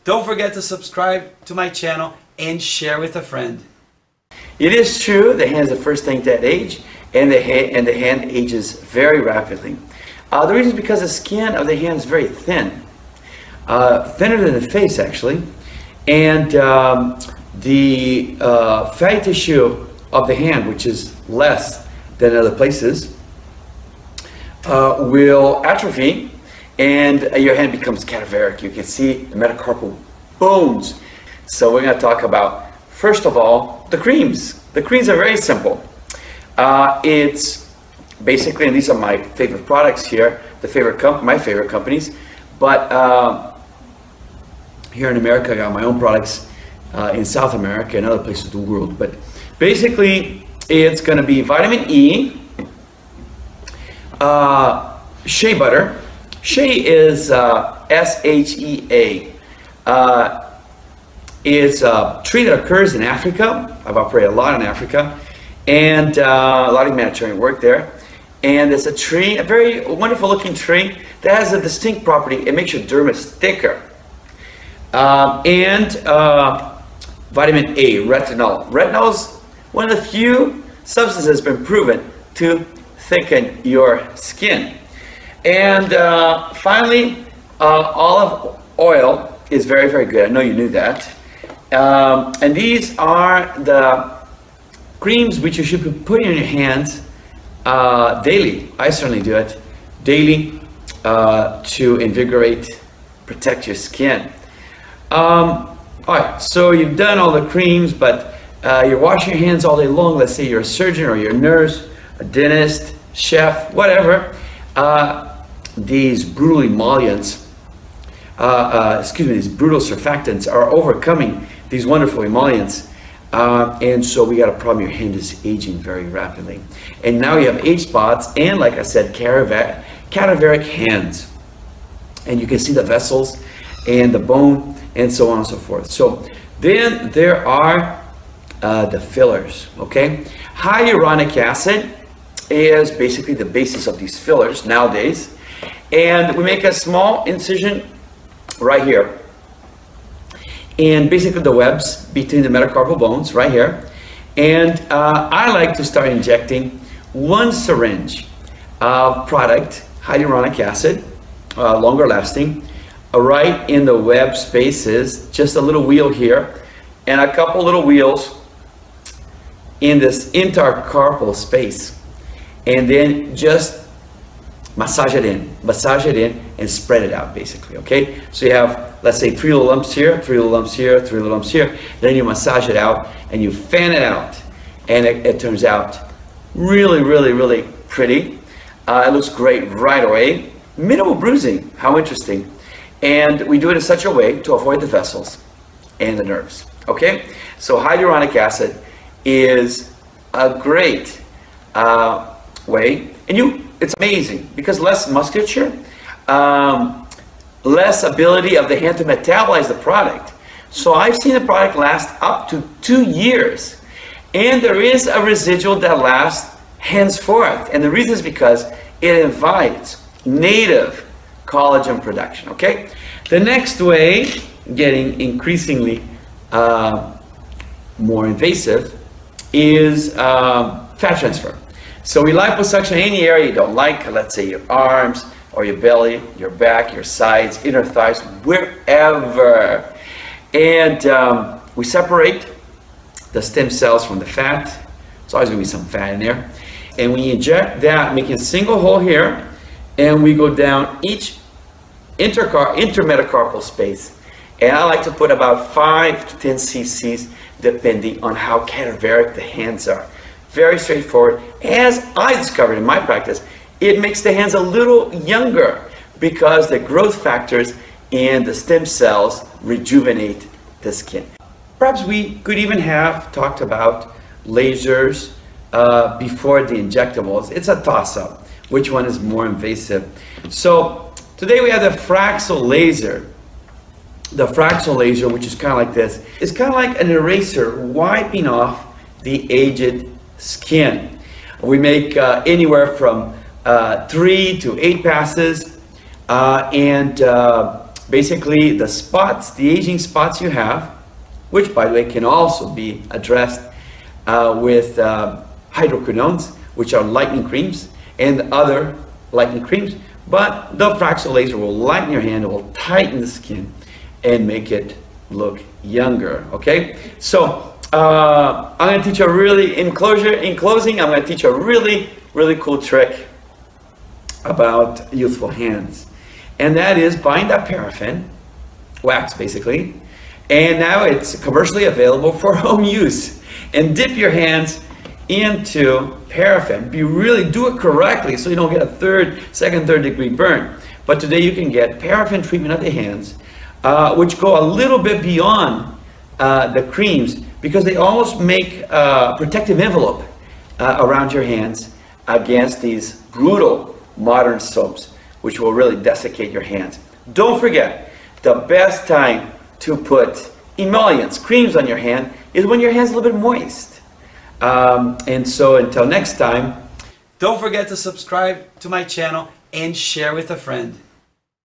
Don't forget to subscribe to my channel and share with a friend. It is true the hand is the first thing to age, and the hand ages very rapidly. The reason is because the skin of the hand is very thin, thinner than the face actually, and the fatty tissue of the hand, which is less than other places, will atrophy, and your hand becomes cadaveric. You can see the metacarpal bones. So we're going to talk about, first of all, the creams. The creams are very simple. It's basically, and these are my favorite products here, my favorite companies, but here in America I got my own products in South America and other places in the world. But basically it's going to be vitamin E, shea butter. Shea is S-H-E-A. It's a tree that occurs in Africa. I've operated a lot in Africa, and a lot of humanitarian work there. And it's a tree, a very wonderful looking tree that has a distinct property. It makes your dermis thicker. And vitamin A, retinol. Retinol is one of the few substances that's been proven to thicken your skin. And finally, olive oil is very, very good. I know you knew that. And these are the creams which you should be putting on your hands daily. I certainly do it daily to invigorate, protect your skin. All right, so you've done all the creams, but you're washing your hands all day long. Let's say you're a surgeon or you're a nurse, a dentist, chef, whatever. These brutal emollients, these brutal surfactants are overcoming these wonderful emollients. And so we got a problem. Your hand is aging very rapidly. And now you have age spots and, like I said, cadaveric hands. And you can see the vessels and the bone and so on and so forth. So then there are the fillers, okay? Hyaluronic acid is basically the basis of these fillers nowadays. And we make a small incision right here, and basically the webs between the metacarpal bones right here. And I like to start injecting 1 syringe of product, hyaluronic acid, longer lasting, right in the web spaces, just a little wheel here, and a couple little wheels in this intercarpal space. And then just massage it in, and spread it out basically, okay? So you have, let's say, 3 little lumps here, 3 little lumps here, 3 little lumps here. Then you massage it out and you fan it out. And it turns out really, really, really pretty. It looks great right away. Minimal bruising, how interesting. And we do it in such a way to avoid the vessels and the nerves, okay? So hyaluronic acid is a great way, and it's amazing because less musculature, less ability of the hand to metabolize the product. So I've seen the product last up to 2 years, and there is a residual that lasts henceforth. And the reason is because it invites native collagen production, okay? The next way, getting increasingly more invasive, is fat transfer. So we liposuction any area you don't like, let's say your arms or your belly, your back, your sides, inner thighs, wherever. And we separate the stem cells from the fat. There's always going to be some fat in there. And we inject that, making a single hole here, and we go down each intermetacarpal space. And I like to put about 5 to 10 cc's depending on how cadaveric the hands are. Very straightforward. As I discovered in my practice, it makes the hands a little younger because the growth factors and the stem cells rejuvenate the skin. Perhaps we could even have talked about lasers before the injectables. It's a toss-up. Which one is more invasive? So today we have the Fraxel laser. The Fraxel laser, which is kind of like this, is kind of like an eraser wiping off the aged skin. We make anywhere from 3 to 8 passes, and basically the spots, the aging spots you have, which by the way can also be addressed with hydroquinones, which are lightening creams, and other lightening creams. But the fractional laser will lighten your hand, it will tighten the skin and make it look younger. Okay, so I'm going to teach a really, in closing, I'm going to teach a really cool trick about youthful hands, and that is buying that paraffin wax basically, and now it's commercially available for home use, and dip your hands into paraffin. Do it correctly so you don't get a second, third degree burn. But today you can get paraffin treatment of the hands, which go a little bit beyond the creams, because they almost make a protective envelope around your hands against these brutal modern soaps, which will really desiccate your hands. Don't forget, the best time to put emollients, creams on your hand, is when your hand's a little bit moist. And so until next time, don't forget to subscribe to my channel and share with a friend.